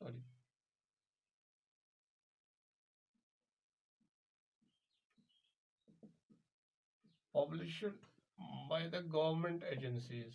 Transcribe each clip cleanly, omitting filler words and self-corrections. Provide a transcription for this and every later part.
sorry published by the government agencies।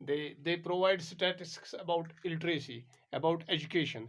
they provide statistics about illiteracy, about education,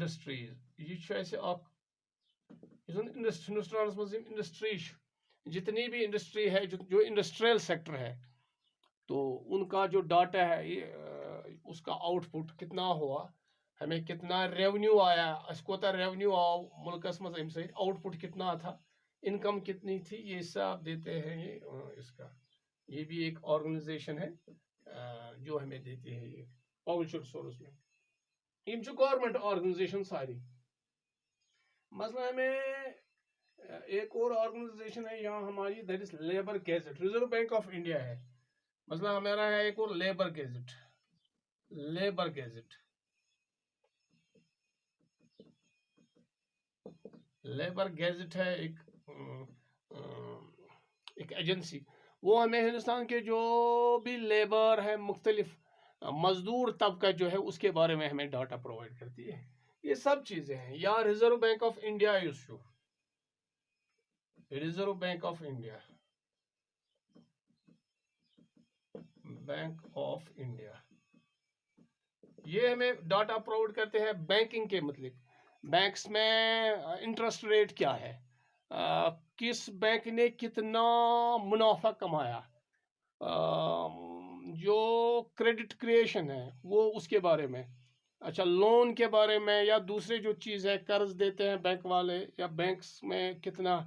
industries یہ ایسے ہندوستان مزید industry جتنی بھی انڈسٹری ہے جو انڈسٹریل سیکٹر ہے تو ان کا جو ڈاٹا ہے اس کا آؤٹ پٹ کتنا ہوا ہمیں کتنا ریونیو آیا اس کوتا ریونیو آو ملکس مز امہ سۭتۍ آؤٹ پٹ کتنا تھا انکم کتنی تھی یہ حساب دیتے ہیں یہ اس کا یہ بھی ایک آرگنائزیشن ہے جو ہمیں دیتی ہے یہ پبلشڈ سورس میں یہ گورنمنٹ آرگنائزیشن ساری مثلا ہمیں ایک اور آرگنائزیشن ہے یہاں ہماری that is labour gazette reserve bank of India ہے مثلا ہمارا ہے ایک اور لیبر گیزٹ ہے ایک ایجنسی وہ ہمیں ہندوستان کے جو بھی لیبر ہے مختلف مزدور طبقہ جو ہے اس کے بارے میں ہمیں ڈاٹا پرووائڈ کرتی ہے یہ سب چیزیں ہیں یا ریزرو بینک آف انڈیا یہ ہمیں ڈاٹا پرووائڈ کرتے ہیں بینکنگ کے متعلق بینکس میں انٹرسٹ ریٹ کیا ہے کس بینک نے کتنا منافع کمایا جو کریڈٹ کریشن ہے وہ اس کے بارے میں اچھا لون کے بارے میں یا دوسرے جو چیز ہے قرض دیتے ہیں بینک والے یا بینکس میں کتنا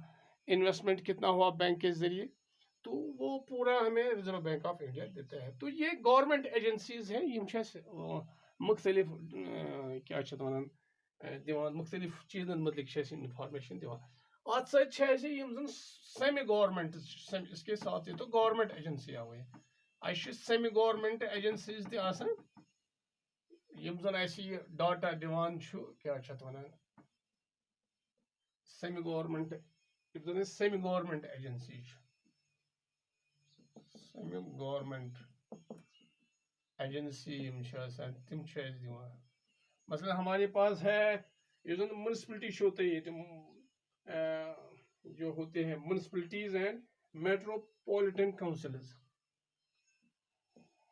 انویسٹمنٹ کتنا ہوا بینک کے ذریعے تو وہ پورا ہمیں ریزرو بینک آف انڈیا دیتا ہے تو یہ گورنمنٹ ایجنسیز ہیں مختلف کیا دِوان مختلف چیزن متعلق انفارمیشن دِوان ات سۭتۍ سیمی گورنمنٹ اس کے ساتھ یہ تو گورنمنٹ ایجنسی آوے اس سیمی گورنمنٹ ایجنسیز تہِ آسان یم زن اَسہِ یہ ڈاٹا دِوان چھُ کیا سیمی گورنمنٹ یم زن سیمی گورنمنٹ ایجنسی یم چھِ آسان تم چھِ اَسہِ دِوان مثلا ہمارے پاس ہے یہ زن میونسپلٹی ہوتے جو ہوتے ہیں میونسپلٹیز اینڈ میٹروپولیٹن کاؤنسلز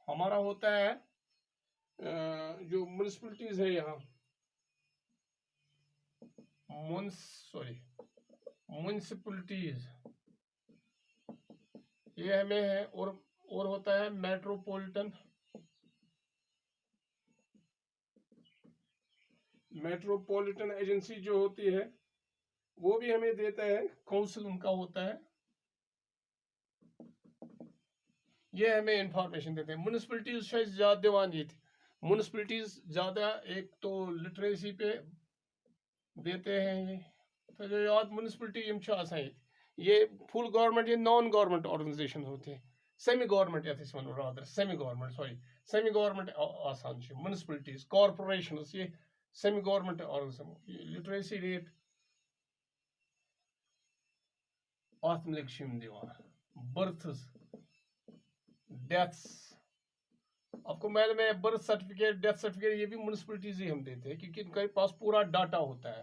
ہمارا ہوتا ہے جو میونسپلٹیز ہے یہاں میونسپلٹیز یہ ہمیں ہے اور ہوتا ہے میٹروپولیٹن ایجنسی جو ہوتی ہے وہ بھی ہمیں دیتا ہے کاؤنسل ان کا ہوتا ہے یہ ہمیں انفارمیشن دیتے ہیں میونسپلٹیز زیادہ دِوان یہ میونسپلٹیز زیادہ ایک تو لٹریسی پہ دیتے ہیں یہ یاد میونسپلٹی یہ فل گورنمنٹ یہ نان گورنمنٹ آرگنائزیشن ہوتے ہیں سیمی گورنمنٹ سیمی گورنمنٹ آسان میونسپلٹیز کارپوریشنز یہ semi government organisation literacy rate ات متعلق دِوان برتھز ڈیتھس آپ کو معلوم ہے برتھ سرٹیفکیٹ ڈیتھ سرٹیفکیٹ یہ بھی میونسپلٹیز ہی ہم دیتے ہیں کیونکہ ان کے پاس پورا ڈاٹا ہوتا ہے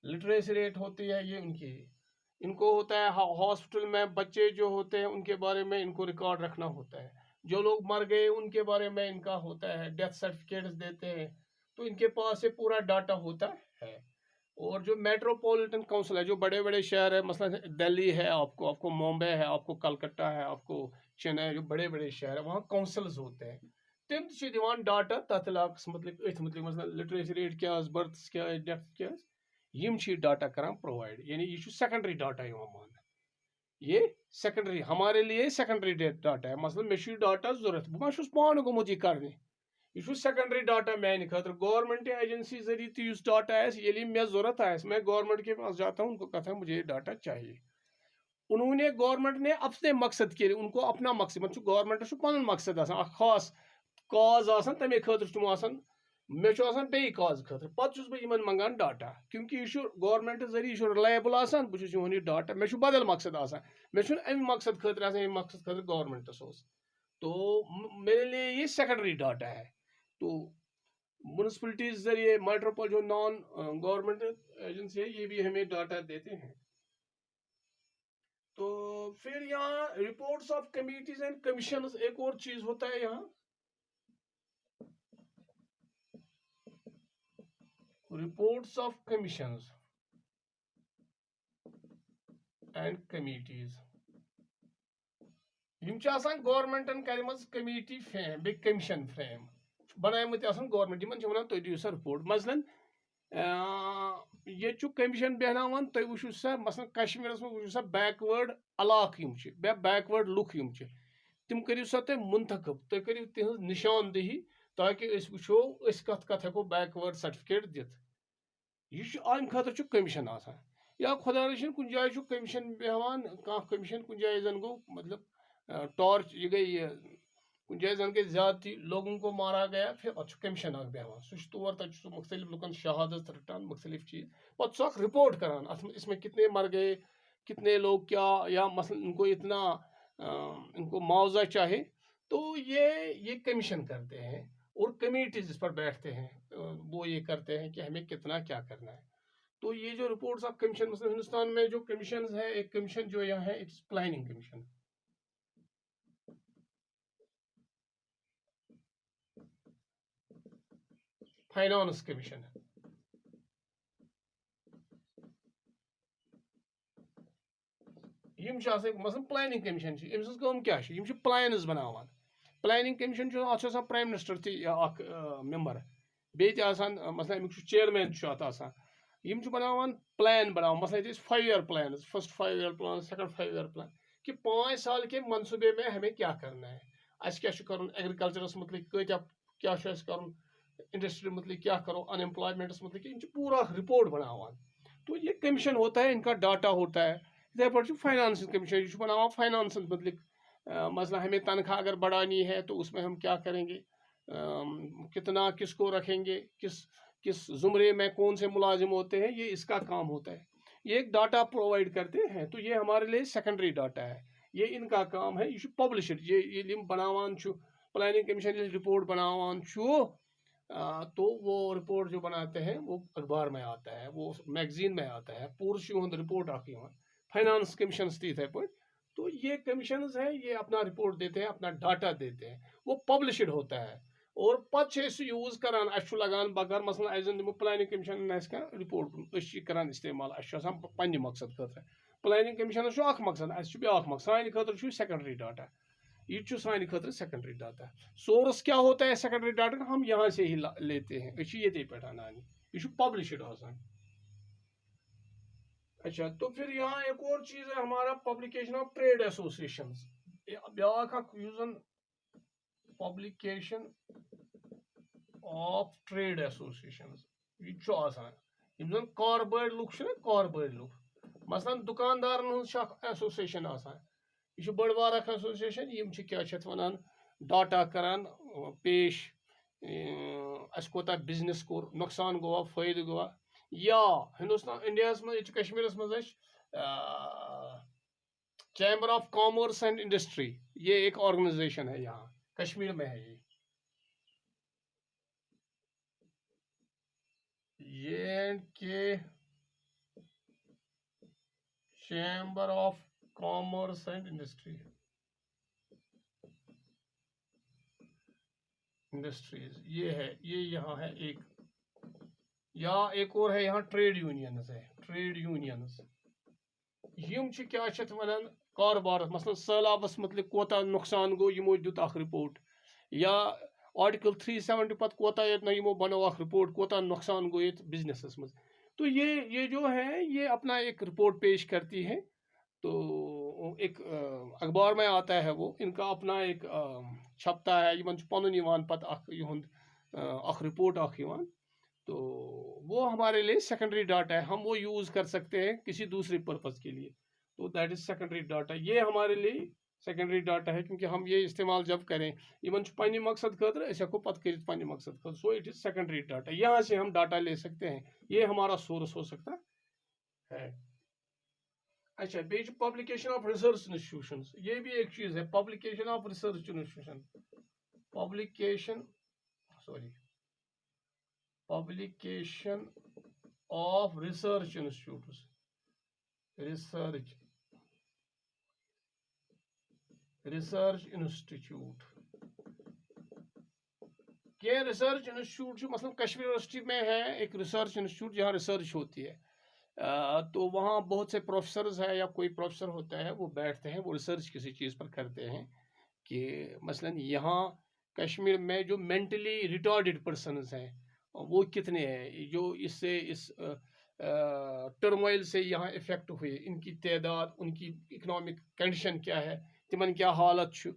لٹریسی ریٹ ہوتی ہے یہ ان کو ہوتا ہے ہاسپٹل میں بچے جو ہوتے ہیں ان کے بارے میں ان کو ریکارڈ رکھنا ہوتا ہے جو لوگ مر گئے ان کے بارے میں ان کا ہوتا ہے ڈیتھ سرٹیفکیٹس دیتے ہیں تو ان کے پاس یہ پورا ڈاٹا ہوتا ہے اور جو میٹروپولیٹن کاؤنسل ہے جو بڑے بڑے شہر ہے مثلا دہلی ہے آپ کو ممبئی ہے آپ کو کلکتہ ہے آپ کو چنئی جو بڑے بڑے شہر ہے وہاں کاؤنسلز ہوتے ہیں تم تہِ چھِ دِوان ڈاٹا تتھ علاقس متعلق أتھۍ متعلق مثلا لٹریسی ریٹ کیا برتھس کیا ڈیتھ کیا یم چھ ڈاٹا کران پرووائڈ یعنی یہ سیکنڈری ڈاٹا مان یہ سیکنڈری ہمارے لیے سیکنڈری ڈاٹا ہے مثلا مے ڈاٹا ضرورت بہت چھس پانہ گومت یہ کرنے یہ سیکنڈری ڈاٹا میانہ خاطر گورنمنٹ ایجنسی ذریعہ تہ اس ڈاٹا یلی مے ضرورت آئے میں گورنمنٹ کے پاس جاتا ہوں ان کو کہتا ہوں مجھے یہ ڈاٹا چاہیے انہوں نے گورنمنٹ نے اپنے مقصد کے لیے ان کو اپنا مقصد گورنمنٹ پن مقصد آسان خاص کاز آسان تمے خاطر تم آسان مے بیٚیہِ کاز خاطر پتہٕ چھُس بہٕ یِمن منگان ڈاٹا کیونکہ یہ گورنمنٹ ذریعہ یہ رِلایبل آسان بہٕ چھُس یِہُنٛد یہِ ڈاٹا مے بدل مقصد آسان مے امہِ مقصد خاطر آسان ییٚمہِ مقصد خاطر گورنمنٹس اوس تو میرے لیے یہ سیکنڈری ڈاٹا ہے تو میونسپلٹیز ذریعے میٹروپول جو نان گورنمنٹ ایجنسی ہے یہ بھی ہمیں ڈاٹا دیتے ہیں تو پھر یہاں reports of committees and commissions ایک اور چیز ہوتا ہے یہاں reports of commissions and committees. یم چھ آسان گورمنٹن کرمز کمیٹی فریم بی کمیشن فریم بنائمت آسان گورمنٹ یمن چھ ونان تُہۍ دِیِو سا رپورٹ مثلاً یہ کمیشن بیہناوان تُہۍ وٕچھِو سا مثلاً کشمیرس منٛز وٕچھِو سا بیکوٲڈ علاقہٕ یم چھ بیکوٲڈ لُکھ یم چھ تِم کٔرِو سا تُہۍ منتخب تُہۍ کٔرِو تِہنٛز نشاندہی تاکہ أسۍ وٕچھو أسۍ کتھ کتھ ہٮ۪کو بیکوٲڈ سرٹیفکیٹ دِتھ یہ امہِ خٲطرٕ چھُ کمیشن آسان یا خۄدا رٔچھِنۍ کُنہِ جایہِ چھُ کمیشن بیہوان کانٛہہ کمیشن کُنہِ جایہِ زن گوٚو مطلب ٹارچ یہ گئی کن جائے زن کے زیادتی لوگوں کو مارا گیا پھر پتہ کمیشن اخ بیہوان سہ تور تتہ سہ مختلف لکن شہادت رٹان مختلف چیز پتہ سہ رپورٹ کران اس میں کتنے مر گئے کتنے لوگ کیا یا مثلا ان کو اتنا ان کو معاوضہ چاہے تو یہ کمیشن کرتے ہیں اور کمیٹیز اس پر بیٹھتے ہیں وہ یہ کرتے ہیں کہ ہمیں کتنا کیا کرنا ہے تو یہ جو رپورٹس آف کمیشن مثلا ہندوستان میں جو کمیشن ہے ایک کمیشن جو یہاں ہے it's planning commission finance commission یم مثلا پلاننگ کمیشن ام سن کٲم کیا پلانز بناوان پلاننگ کمیشن اتھ آسان پرائم منسٹر تہ اخ ممبر بیٚیہِ تہِ آسان مثلا امیُک چھُ چیئرمین چھُ اتھ آسان یم چھِ بناوان پلان بناوان مثلا یہ 5 year plans first 5 year plan second 5 year plan کہ 5 سال کے منصوبے میں ہمیں کیا کرنا ہے اس کیا چھُ کرُن ایگریکلچرس متعلق کۭتیاہ کیا چھُ اَسہِ کرُن انڈسٹری متعلق کیا کرو ان امپلائمنٹس متعلق ان پورا رپورٹ بناوان تو یہ کمیشن ہوتا ہے ان کا ڈاٹا ہوتا ہے ادھر پہ فائنانس کمیشن یہ بناوان فائنانس متعلق مثلا ہمیں تنخواہ اگر بڑھانی ہے تو اس میں ہم کیا کریں گے کتنا کس کو رکھیں گے کس زمرے میں کون سے ملازم ہوتے ہیں یہ اس کا کام ہوتا ہے یہ ایک ڈاٹا پرووائڈ کرتے ہیں تو یہ ہمارے لیے سیکنڈری ڈاٹا ہے یہ ان کا کام ہے یہ پبلشڈ یہ بناوان پلاننگ کمیشن رپورٹ بناوان تو وہ رپورٹ جو بناتے ہیں وہ اخبار میں آتا ہے وہ میگزین میں آتا ہے پورس رپورٹ فائنانس کمیشنز تھی اتھے پہ تو یہ کمیشنز ہیں یہ اپنا رپورٹ دیتے ہیں اپنا ڈاٹا دیتے ہیں وہ پبلشڈ ہوتا ہے اور پتہ یوز کران اس لگان بغیر مثلا اس زن پلاننگ کمیشن رپورٹ کران استعمال پنہ مقصد خاطر پلاننگ کمیشن اخ مقصد اس بیاکھ مقصد سانہ خاطر سیکنڈری ڈاٹا یہ سانہ خاطر سیکنڈری ڈاٹا سورس کیا ہوتا ہے سیکنڈری ڈاٹا کا ہم یہاں سے ہی لیتے ہیں یہ پہ انان یہ پبلشڈ آسان اچھا تو پھر یہاں ایک اور چیز ہے ہمارا پبلیکیشن آف ٹریڈ ایسوسیشنز بیاکھ اکھ یُس زن پبلیکیشن آف ٹریڈ ایسوسیشنز یہ آسان یم زن کاربٲرۍ لُکھ چھِ نا کاربٲرۍ لُکھ مثلاً دُکاندارن ہٕنٛز چھِ اکھ ایسوسیشن آسان یہ بٔڑ بار اکھ ایسوسیشن یم چھِ کیاہ چھِ اتھ ونان ڈاٹا کران پیش اس کوتاہ بزنس کور نقصان گوا فٲیدٕ گوا یا ہندوستان انڈیاہس مز کشمیرس مز chamber of commerce and industry یہ ایک آرگنائزیشن ہے یہاں کشمیر میں ہے یہ کے chamber of commerce and industries یہ ہے یہ یہاں ہے ایک یا ایک اور ہے یہاں ٹریڈ یونینز ہے ٹریڈ یونینز یم چھ کیا چھت ونان کاروبار مثلا سہلابس متعلق کوتاہ نقصان گو یمو دیت اخ رپورٹ یا آرٹیکل 370 پتہ کوتاہ یتنا یمو بنو اخ رپورٹ کوتاہ نقصان گو یہ بزنسس مز تو یہ جو ہے یہ اپنا ایک رپورٹ پیش کرتی ہے تو ایک اخبار میں آتا ہے وہ ان کا اپنا ایک چھپتا ہے یمن پنن یوان پتہ اخ یہند اخ رپورٹ اخ یوان تو وہ ہمارے لیے سیکنڈری ڈاٹا ہے ہم وہ یوز کر سکتے ہیں کسی دوسرے پرپز کے لیے تو دیٹ از سیکنڈری ڈاٹا یہ ہمارے لیے سیکنڈری ڈاٹا ہے کیونکہ ہم یہ استعمال جب کریں یمن پنہ مقصد خاطر اس ہیکو پتہ کرت پنہ مقصد خاطر so it is secondary data یہاں سے ہم ڈاٹا لے سکتے ہیں یہ ہمارا سورس ہو سکتا ہے اچھا بیچ پبلیکیشن آف ریسرچ انسٹیٹیوشنز یہ بھی ایک چیز ہے publication of research institution publication of research institutes research institute کہ ریسرچ انسٹیٹیوٹ مثلا کشمیر یونیورسٹی میں ہے ایک ریسرچ انسٹیٹیوٹ جہاں ریسرچ ہوتی ہے، تو وہاں بہت سے پروفیسرز ہیں یا کوئی پروفیسر ہوتا ہے وہ بیٹھتے ہیں، وہ ریسرچ کسی چیز پر کرتے ہیں کہ مثلا یہاں کشمیر میں جو مینٹلی ریٹارڈڈ پرسنز ہیں وہ کتنے ہیں، جو اس ٹرموائل سے یہاں افیکٹ ہوئے، ان کی تعداد، ان کی اکنامک کنڈیشن کیا ہے، تمن کیا حالت چھُ،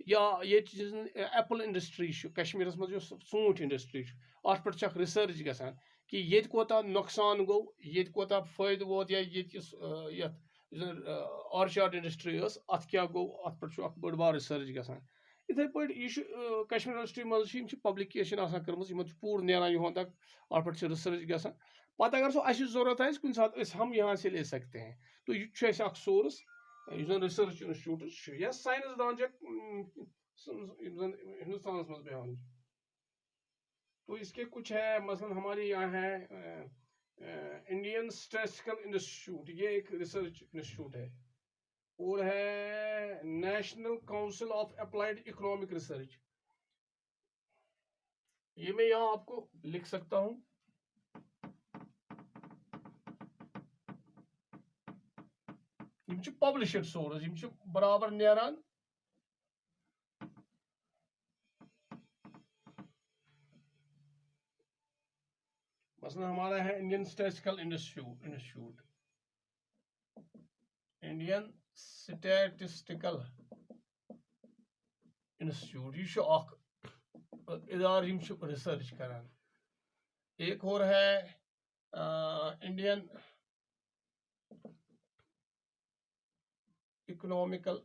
یا یہ چیز ایپل انڈسٹری کشمیرس مز جو ژوٗنٛٹھۍ انڈسٹری ات پہ ریسرچ گژھان کہ یہ کوتاہ نقصان گو، یہ کوتاہ فائدہ ووت، یا یہ آرچارڈ انڈسٹری ات کیا گو، ات پہ بڑ بار ریسرچ گژھان. اتھے پٲٹھۍ یہ کشمیر یونیورسٹی مز پبلکیشن آسان کٔرمٕژ یِمن چھُ پوٗرٕ نیران یِہُنٛد تک ات پہ ریسرچ گژھان. پتہٕ اگر سُہ اَسہِ ضروٗرت آسہِ کُنہِ ساتہٕ ہم یہاں سے لے سکتے ہیں. تو یہ چھُ اَسہِ اکھ سورس یُس زن ریسرچ انسٹیٹیوٹ چھُ یا ساینس دان ہندوستان مز بیان. تو اس کے کچھ ہے مثلا ہمارے یہاں ہے انڈین اسٹیٹسٹیکل انسٹیٹیوٹ، یہ ایک ریسرچ انسٹیٹیوٹ ہے، اور ہے national council of applied economic research. یہ میں یہاں آپ کو لکھ سکتا ہوں. پبلشڈ سورس برابر نیران. مثلا ہمارا ہے Indian statistical institute, Indian statistical institute, یہ اخ ادارہ یم ریسرچ کران. ایک اور ہے انڈین اکنامیکل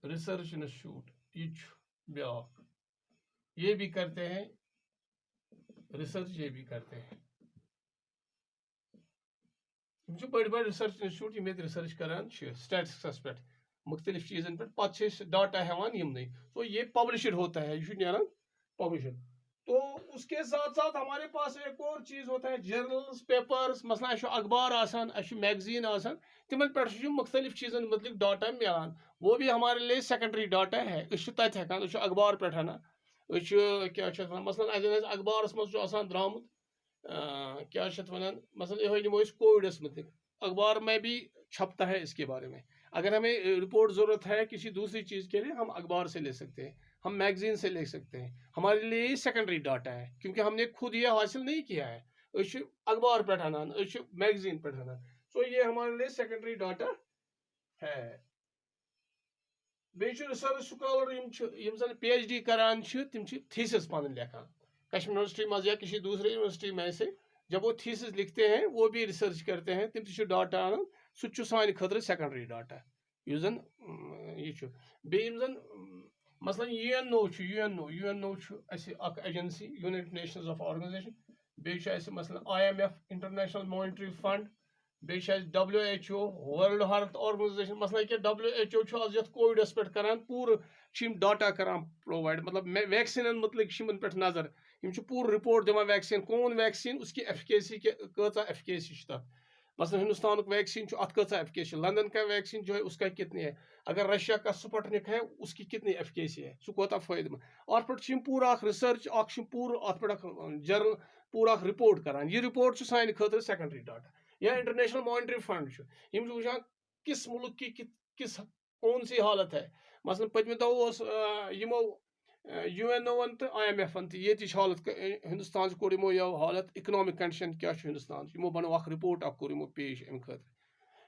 ریسرچ انسٹیٹیوٹ، یہ بیاکھ، یہ بھی کرتے ہیں ریسرچ، یہ بھی کرتے ہیں. بڑی بڑی ریسرچ انسٹیٹیوٹ یم ریسرچ کران سٹیٹسٹکس پہ مختلف چیزن پہ، پتہ ڈاٹا ہیوان یمنے. تو یہ پبلشڈ ہوتا ہے، یہ نیران پبلشڈ. تو اس کے ساتھ ساتھ ہمارے پاس ایک اور چیز ہوتا ہے جرنلز، پیپرز. مثلا اچھا اخبار آسان، اچھا میگزین آسان، تمن پہ مختلف چیزن متعلق ڈاٹا ملان. وہ بھی ہمارے لیے سیکنڈری ڈاٹا ہے. اس تت ہیکان اخبار پہ انا کیا مثلا اگر اخبارس مز آسان درامت کیا ونان، مثلا یہ نمو کووڈس متعلق، اخبار میں بھی چھپتا ہے اس کے بارے میں. اگر ہمیں رپورٹ ضرورت ہے کسی دوسری چیز کے لیے، ہم اخبار سے لے سکتے ہیں، ہم میگزین سے لے سکتے ہیں. ہمارے لیے یہ سیکنڈری ڈاٹا ہے، کیونکہ ہم نے خود یہ حاصل نہیں کیا ہے. اخبار پہ انان، میگزین پہ انان. سو یہ ہمارے لیے سیکنڈری ڈاٹا ہے. بیٚیہِ ریسرچ سکالر یم زن پی ایچ ڈی کران تم تھیسس پن لکھان کشمیر یونیورسٹی مز یا کسی دوسرے یونیورسٹی میں سے. جب وہ تھیسس لکھتے ہیں وہ بھی ریسرچ کرتے ہیں، تم ڈاٹا انان، سہ سانہ خاطر سیکنڈری ڈاٹا. یُس زن یہ بیٚیہِ زن مثلا یو این او اکھ agency, United Nations of Organization. بیٚیہِ مثلا I M F, International Monetary Fund. بیٚیہِ WHO، ورلڈ ہیلتھ آرگنائزیشن. مثلا کہ WHO آز یتھ کووڈس پہ کران پورٕ ڈاٹا کران پرووائڈ، مطلب ویکسینن متعلق پہ نظر. پورٕ رپورٹ دِوان ویکسین کون ویکسین، اس کی ایفکیسی کۭژاہ ایفکیسی تک. مثلا ہندوستان ویکسین ات کۭژاہ ایفکیسی، لندن کا ویکسین جو ہے اس کا کتنی ہے، اگر رشیا کا سپوٹنک ہے اس کی کتنی ایفکیسی ہے، سہ کوتاہ فائدہ مند. ات پہ پورٕ اکھ ریسرچ، پورٕ ات پہ جرنل، پورٕ اکھ رپورٹ کران. یہ رپورٹ سانہ خاطر سیکنڈری ڈاٹا. یا انٹرنیشنل مانیٹری فنڈ وچان کس ملک کی کس کون سی حالت ہے. مثلا پتمہ دہ یمو یو این او تو آئی ایم ایف یہ حالت ہندوستان کور یمو حالت، اکنامک کنڈیشن کیا ہندوستان، یمو بنو اکھ رپورٹ اکھ کور یمو پیش ام خاطر.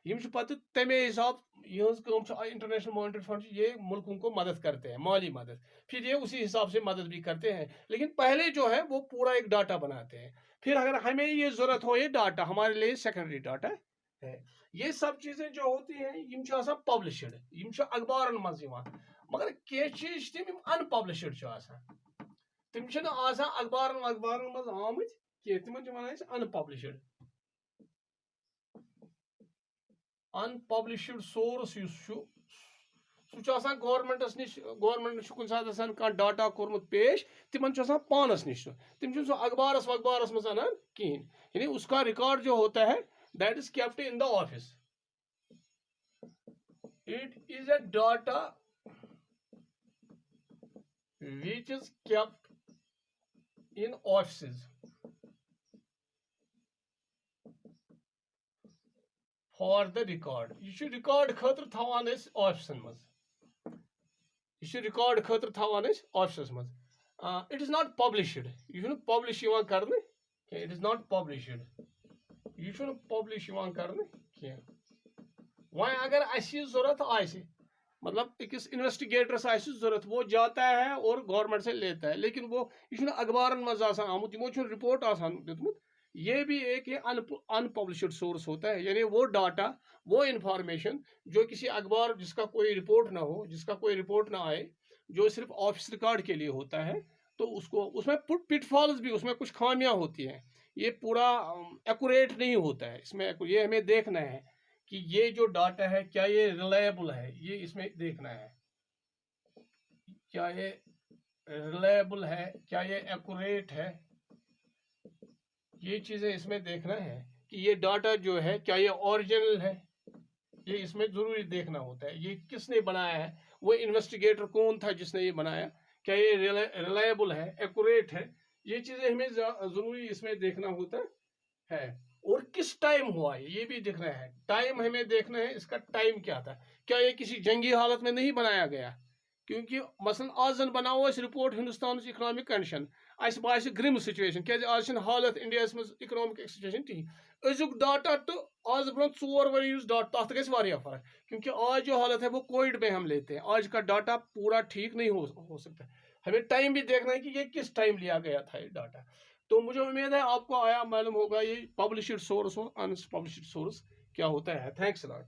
یم پتہ تمے حساب یہ انٹرنیشنل مانیٹری فنڈ یہ ملکوں کو مدد کرتے ہیں، مالی مدد. پھر یہ اسی حساب سے مدد بھی کرتے ہیں، لیکن پہلے جو ہے وہ پورا ایک ڈاٹا بناتے ہیں. پھر اگر ہمیں یہ ضرورت ہو، یہ ڈاٹا ہمارے لیے سیکنڈری ڈاٹا ہے. یہ سب چیزیں جو ہوتی ہیں یم آسان پبلشڈ، یم اخبارن مز یوان. مگر کی چیز تم ان پبلشڈ آسان، تم آسان اخبارن مز آمت کی، تم ونان ان پبلشڈ. ان پبلشڈ سورس سہ گورمنٹس نش، گورمنٹ کن سات کھانا ڈاٹا کورمت پیش، تمن پانس نش تم سہ اخبارس وخبارس مز انان کہین. یعنی اس کا ریکارڈ جو ہوتا ہے that is kept in the office. It is a data which is kept in offices for the record. You should record خٲطرٕ تھاوان أسۍ آفسن منٛز. یہ چھُ رِکاڈ خٲطرٕ تھاوان أسۍ آفسَس منٛز. It is not published. یہ چھُنہٕ پبلش یِوان کرنہٕ کینٛہہ. It is not published. یہ چھُنہٕ پبلش یِوان کرنہٕ کینٛہہ. وۄنۍ اگر اَسہِ یہِ ضوٚرتھ آسہِ مطلب أکِس انویسٹِگیٹرس آسہِ ضوٚرتھ وہ جاتا ہے اور گورنمنٹ سے لیتا ہے لیکن وہ یہ چھُنہٕ اخبارن منٛز آسان آمُت یِمو چھُنہٕ رپورٹ آسان دیُتمُت. یہ بھی ایک ان پبلشڈ سورس ہوتا ہے یعنی وہ ڈاٹا وہ انفارمیشن جو کسی اخبار جس کا کوئی رپورٹ نہ ہو جس کا کوئی رپورٹ نہ آئے جو صرف آفس ریکارڈ کے لیے ہوتا ہے تو اس کو اس میں پٹ فالز بھی اس میں کچھ خامیاں ہوتی ہیں. یہ پورا ایکوریٹ نہیں ہوتا ہے. اس میں یہ ہمیں دیکھنا ہے کہ یہ جو ڈاٹا ہے کیا یہ ریلائبل ہے. یہ اس میں دیکھنا ہے کیا یہ ریلائبل ہے کیا یہ ایکوریٹ ہے. یہ چیزیں اس میں دیکھنا ہے کہ یہ ڈاٹا جو ہے کیا یہ اوریجنل ہے. یہ اس میں ضروری دیکھنا ہوتا ہے. یہ کس نے بنایا ہے وہ انویسٹیگیٹر کون تھا جس نے یہ بنایا. کیا یہ ریلائبل ہے ایکوریٹ ہے. یہ چیزیں ہمیں ضروری اس میں دیکھنا ہوتا ہے. اور کس ٹائم ہوا ہے یہ بھی دیکھنا ہے. ٹائم ہمیں دیکھنا ہے اس کا ٹائم کیا تھا. کیا یہ کسی جنگی حالت میں نہیں بنایا گیا کیونکہ مثلاً آز زن بناو أسۍ رپورٹ ہندوستان اکنامک کنڈیشن اس باسہِ گرم سچویشن کیازِ آز چھنہٕ حالت انڈیاہس منٛز اکنامک سچویشن کہیٖنۍ. أزیُک ڈاٹا تو آز برونٛہہ 4 ؤری یُس ڈاٹا تتھ گژھِ واریاہ فرق کیونکہ آج جو حالت ہے وہ کووڈ میں ہم لیتے ہیں. آج کا ڈاٹا پورا ٹھیک نہیں ہو سکتا. ہمیں ٹائم بھی دیکھنا ہے کہ یہ کس ٹائم لیا گیا تھا یہ ڈاٹا. تو مجھے امید ہے آپ کو آیا معلوم ہوگا یہ پبلشڈ سورس اور ان پبلشڈ سورس کیا ہوتا ہے. تھینکس لاٹ.